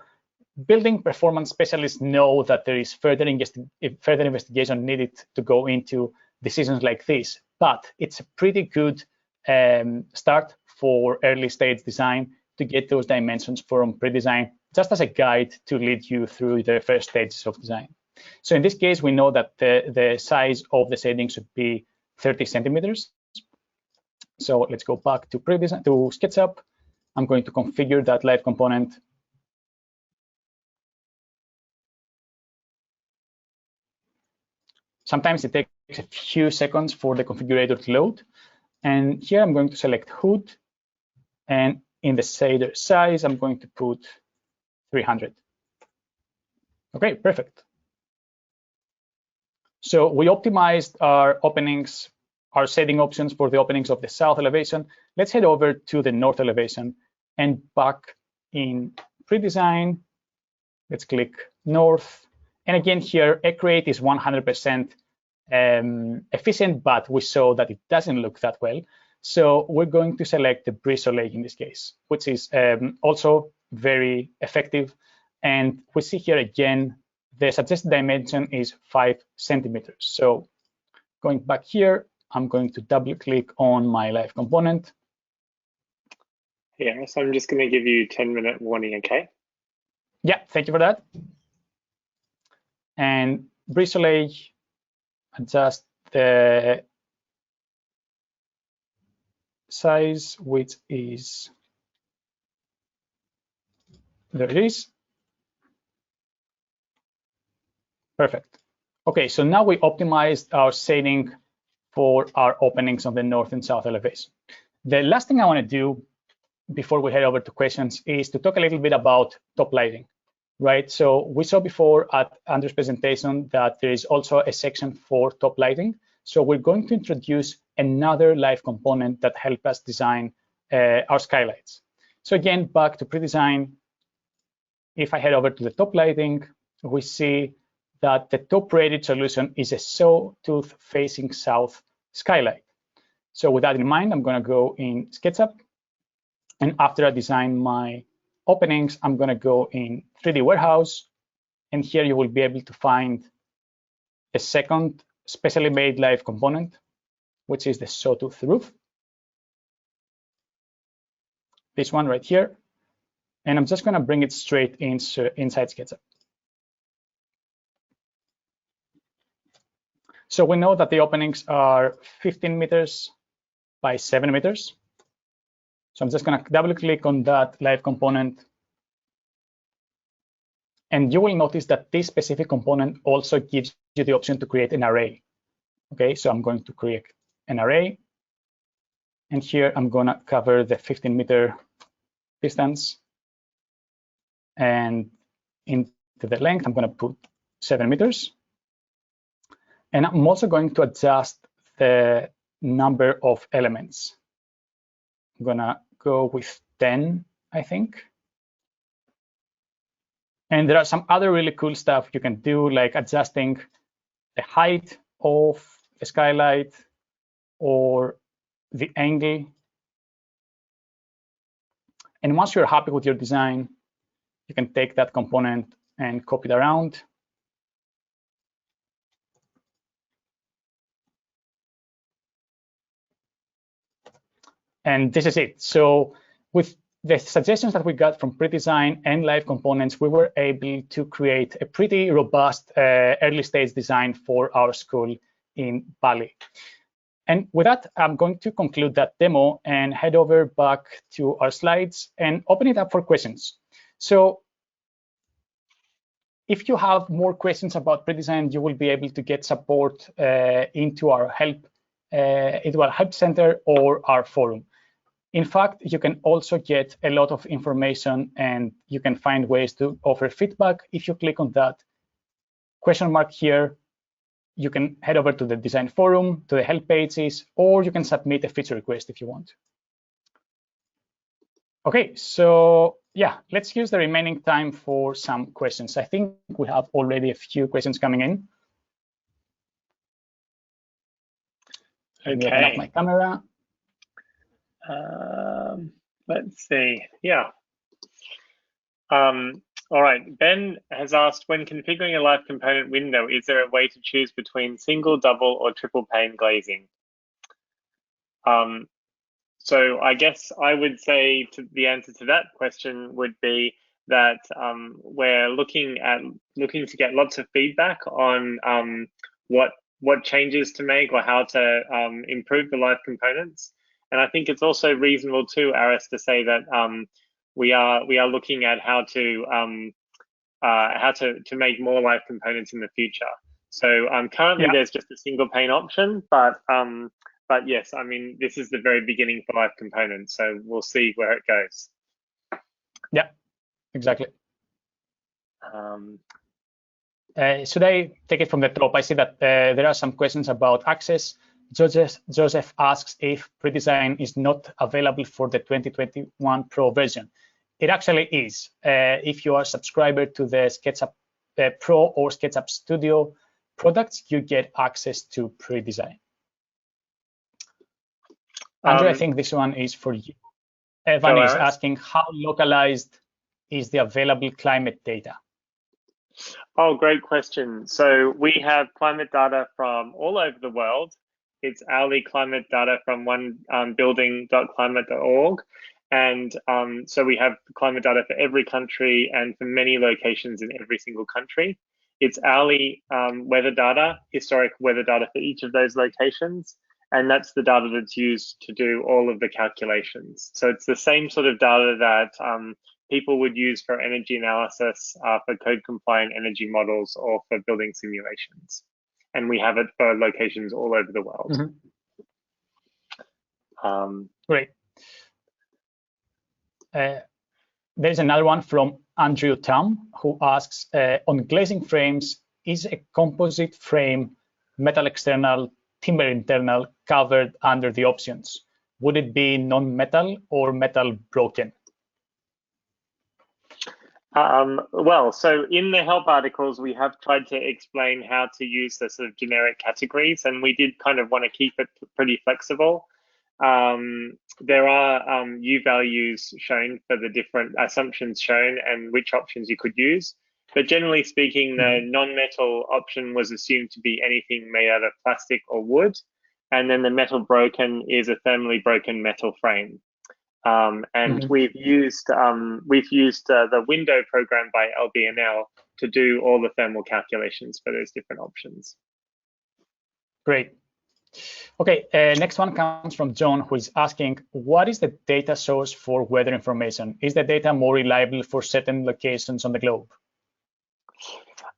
building performance specialists know that there is further investigation needed to go into decisions like this, but it's a pretty good start for early stage design to get those dimensions from PreDesign, just as a guide to lead you through the first stages of design. So in this case, we know that the size of the shading should be 30 centimeters. So let's go back to PreDesign, to SketchUp. I'm going to configure that live component. Sometimes it takes a few seconds for the configurator to load. And here I'm going to select hood. And in the shader size, I'm going to put 300. OK, perfect. So we optimized our openings, our shading options for the openings of the south elevation. Let's head over to the north elevation and back in PreDesign. Let's click north. And again, here, egg crate is 100% efficient, but we saw that it doesn't look that well. So we're going to select the Brise-Soleil in this case, which is also very effective. And we see here again, the suggested dimension is 5 centimeters. So going back here, I'm going to double click on my live component. Yeah, so I'm just going to give you 10-minute warning, okay? Yeah, thank you for that. And Brise-Soleil, adjust the size, which is, there it is. Perfect. OK, so now we optimized our shading for our openings on the north and south elevation. The last thing I want to do before we head over to questions is to talk a little bit about top lighting, right? So we saw before at Andrew's presentation that there is also a section for top lighting. So we're going to introduce another live component that helps us design our skylights. So again, back to PreDesign. If I head over to the top lighting, we see that the top rated solution is a sawtooth facing south skylight. So with that in mind, I'm going to go in SketchUp. And after I design my openings, I'm going to go in 3D Warehouse. And here you will be able to find a second specially made live component, which is the sawtooth roof. This one right here. And I'm just going to bring it straight inside SketchUp. So we know that the openings are 15 meters by 7 meters. So I'm just going to double click on that live component. And you will notice that this specific component also gives you the option to create an array. OK, so I'm going to create an array. And here I'm going to cover the 15-meter distance. And into the length, I'm going to put 7 meters. And I'm also going to adjust the number of elements. I'm going to go with 10, I think. And there are some other really cool stuff you can do, like adjusting the height of the skylight or the angle. And once you're happy with your design, you can take that component and copy it around. And this is it. So with the suggestions that we got from PreDesign and live components, we were able to create a pretty robust early stage design for our school in Bali. And with that, I'm going to conclude that demo and head over back to our slides and open it up for questions. So if you have more questions about PreDesign, you will be able to get support into our help center or our forum. In fact, you can also get a lot of information and you can find ways to offer feedback. If you click on that question mark here, you can head over to the design forum, to the help pages, or you can submit a feature request if you want. Okay, so yeah, let's use the remaining time for some questions. I think we have already a few questions coming in. Let me open up my camera. Let's see. Yeah. All right. Ben has asked, when configuring a live component window, is there a way to choose between single, double, or triple pane glazing? So I guess I would say the answer to that question would be that we're looking to get lots of feedback on what changes to make or how to improve the live components. And I think it's also reasonable too, Aris, to say that we are looking at how to make more live components in the future. So currently there's just a single pane option, but yes, I mean, this is the very beginning for live components, so we'll see where it goes. Yeah, exactly. Should I take it from the top? I see that there are some questions about access. Joseph asks if PreDesign is not available for the 2021 Pro version. It actually is. If you are a subscriber to the SketchUp Pro or SketchUp Studio products, you get access to PreDesign. Andrew, I think this one is for you. Evan is asking, how localized is the available climate data? Oh, great question. So we have climate data from all over the world. It's hourly climate data from one building.climate.org. And so we have climate data for every country and for many locations in every single country. It's hourly weather data, historic weather data for each of those locations. And that's the data that's used to do all of the calculations. So it's the same sort of data that people would use for energy analysis, for code compliant energy models, or for building simulations. And we have it for locations all over the world. Great. There's another one from Andrew Tam, who asks, on glazing frames, is a composite frame, metal external, timber internal covered under the options? Would it be non-metal or metal broken? Well, so in the help articles, we have tried to explain how to use the sort of generic categories, and we did kind of want to keep it pretty flexible. There are U values shown for the different assumptions shown and which options you could use. But generally speaking, the non-metal option was assumed to be anything made out of plastic or wood. And then the metal broken is a thermally broken metal frame. And we've used the window program by LBNL to do all the thermal calculations for those different options. Great. Okay, next one comes from John, who is asking, what is the data source for weather information? Is the data more reliable for certain locations on the globe?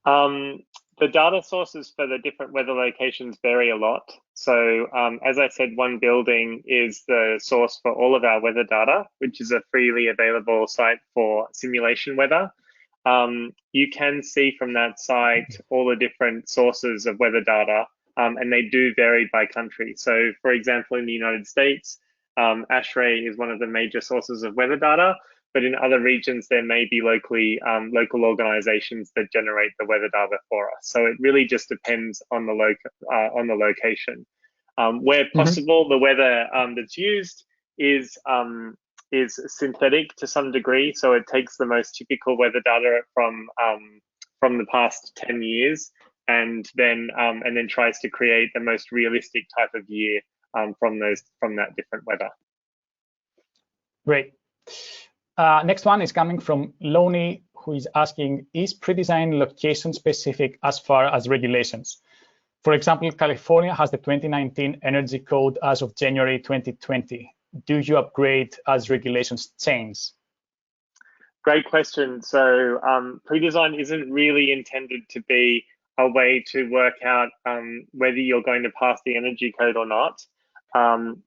The data sources for the different weather locations vary a lot. So as I said, one building is the source for all of our weather data, which is a freely available site for simulation weather. You can see from that site all the different sources of weather data, and they do vary by country. So for example, in the United States, ASHRAE is one of the major sources of weather data. But in other regions, there may be local organizations that generate the weather data for us. So it really just depends on the location. Where possible, the weather that's used is synthetic to some degree. So it takes the most typical weather data from the past 10 years, and then tries to create the most realistic type of year from that different weather. Great. Next one is coming from Loney, who is asking, is PreDesign location specific as far as regulations? For example, California has the 2019 Energy Code as of January 2020. Do you upgrade as regulations change? Great question. So PreDesign isn't really intended to be a way to work out whether you're going to pass the energy code or not.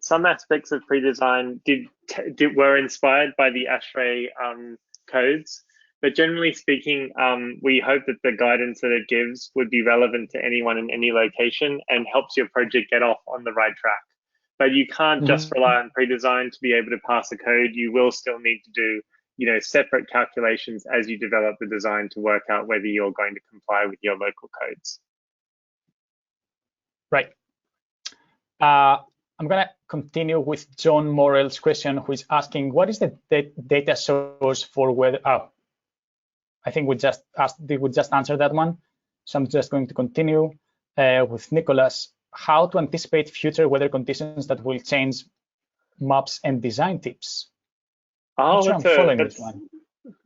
Some aspects of PreDesign were inspired by the ASHRAE codes, but generally speaking, we hope that the guidance that it gives would be relevant to anyone in any location and helps your project get off on the right track. But you can't just rely on PreDesign to be able to pass a code. You will still need to do separate calculations as you develop the design to work out whether you're going to comply with your local codes. Right. I'm going to continue with John Morrell's question, who is asking, what is the data source for weather? Oh, I think we just answered that one. So I'm just going to continue with Nicholas. How to anticipate future weather conditions that will change maps and design tips? Oh, I'm following this one.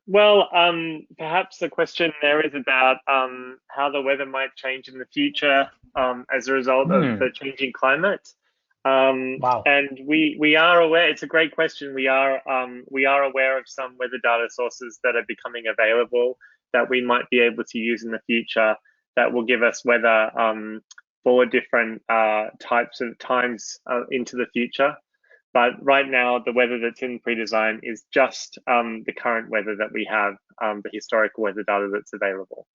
Well, perhaps the question there is about how the weather might change in the future as a result of the changing climate. Wow. And we are aware. It's a great question. We are aware of some weather data sources that are becoming available that we might be able to use in the future that will give us weather for different types of times into the future. But right now, the weather that's in PreDesign is just the current weather that we have, the historical weather data that's available.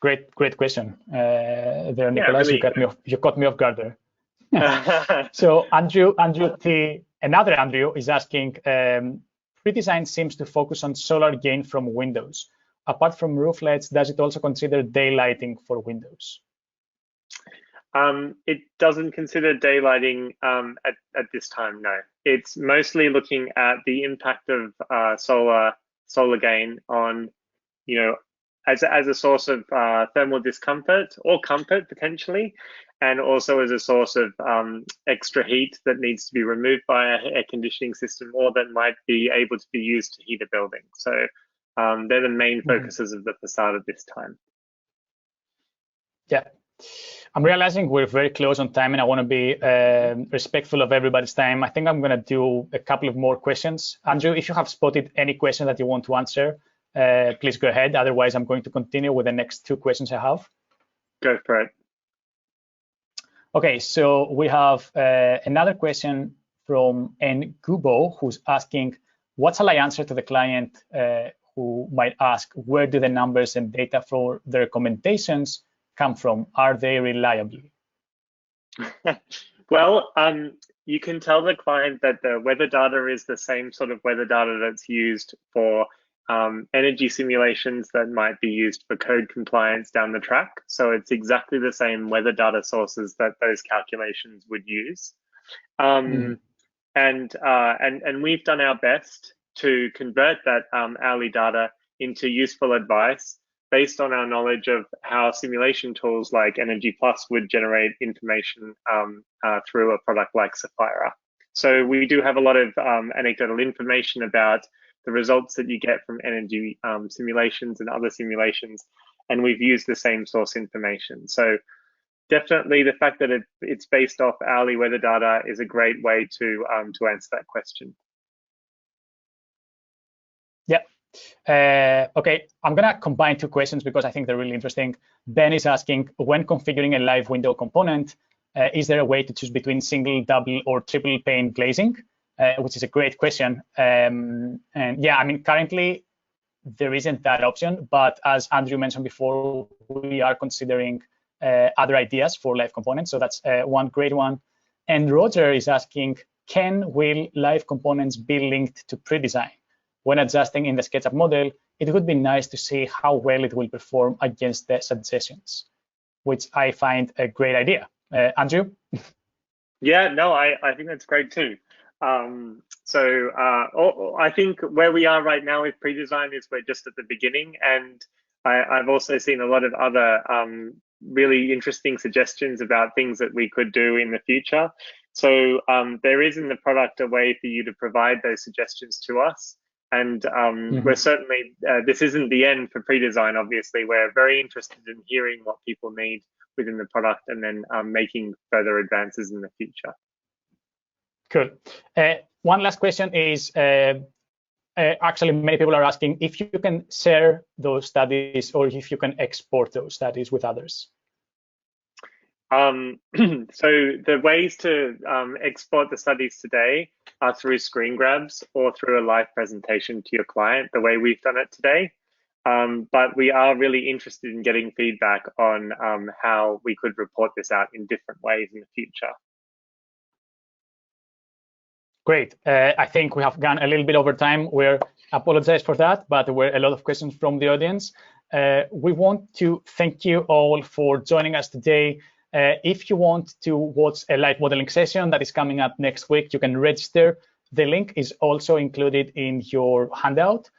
Great question there, Nicholas. Yeah, really. You caught me off guard there. So Andrew T, another Andrew is asking, PreDesign seems to focus on solar gain from windows. Apart from rooflets, does it also consider daylighting for windows? It doesn't consider daylighting at this time, no. It's mostly looking at the impact of solar gain on, as a source of thermal discomfort or comfort potentially, and also as a source of extra heat that needs to be removed by an air conditioning system or that might be able to be used to heat a building. So they're the main focuses of the facade at this time. Yeah. I'm realizing we're very close on time and I want to be respectful of everybody's time. I think I'm going to do a couple of more questions. Andrew, if you have spotted any question that you want to answer, please go ahead. Otherwise, I'm going to continue with the next two questions I have. Go for it. Okay, so we have another question from N. Gubo, who's asking, what shall I answer to the client who might ask, where do the numbers and data for the recommendations come from? Are they reliable? Well, you can tell the client that the weather data is the same sort of weather data that's used for energy simulations that might be used for code compliance down the track. So it's exactly the same weather data sources that those calculations would use. And we've done our best to convert that hourly data into useful advice based on our knowledge of how simulation tools like Energy Plus would generate information through a product like Sapphira. So we do have a lot of anecdotal information about the results that you get from energy simulations and other simulations, and we've used the same source information. So definitely the fact that it's based off hourly weather data is a great way to answer that question. Yeah. Okay, I'm going to combine two questions because I think they're really interesting. Ben is asking, when configuring a live window component, is there a way to choose between single, double, or triple pane glazing? Which is a great question. And yeah, I mean, currently there isn't that option, but as Andrew mentioned before, we are considering other ideas for live components. So that's one great one. And Roger is asking, will live components be linked to PreDesign? When adjusting in the SketchUp model, it would be nice to see how well it will perform against the suggestions, which I find a great idea. Andrew? Yeah, no, I think that's great too. I think where we are right now with PreDesign is we're just at the beginning, and I've also seen a lot of other really interesting suggestions about things that we could do in the future. So there is in the product a way for you to provide those suggestions to us. And we're certainly, this isn't the end for pre-design, obviously. We're very interested in hearing what people need within the product and then making further advances in the future. Cool. One last question is, actually, many people are asking if you can share those studies or if you can export those studies with others. So the ways to export the studies today are through screen grabs or through a live presentation to your client, the way we've done it today. But we are really interested in getting feedback on how we could report this out in different ways in the future. Great. I think we have gone a little bit over time. We apologize for that, but there were a lot of questions from the audience. We want to thank you all for joining us today. If you want to watch a live modeling session that is coming up next week, you can register. The link is also included in your handout.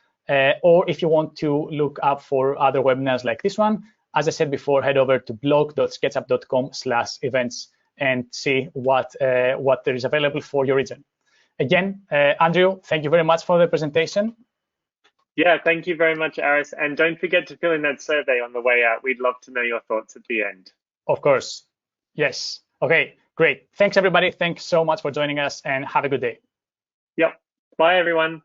Or if you want to look up for other webinars like this one, as I said before, head over to blog.sketchup.com/events and see what there is available for your region. Again, Andrew, thank you very much for the presentation. Yeah, thank you very much, Aris. And don't forget to fill in that survey on the way out. We'd love to know your thoughts at the end. Of course. Yes. Okay, great. Thanks, everybody. Thanks so much for joining us and have a good day. Yep. Bye, everyone.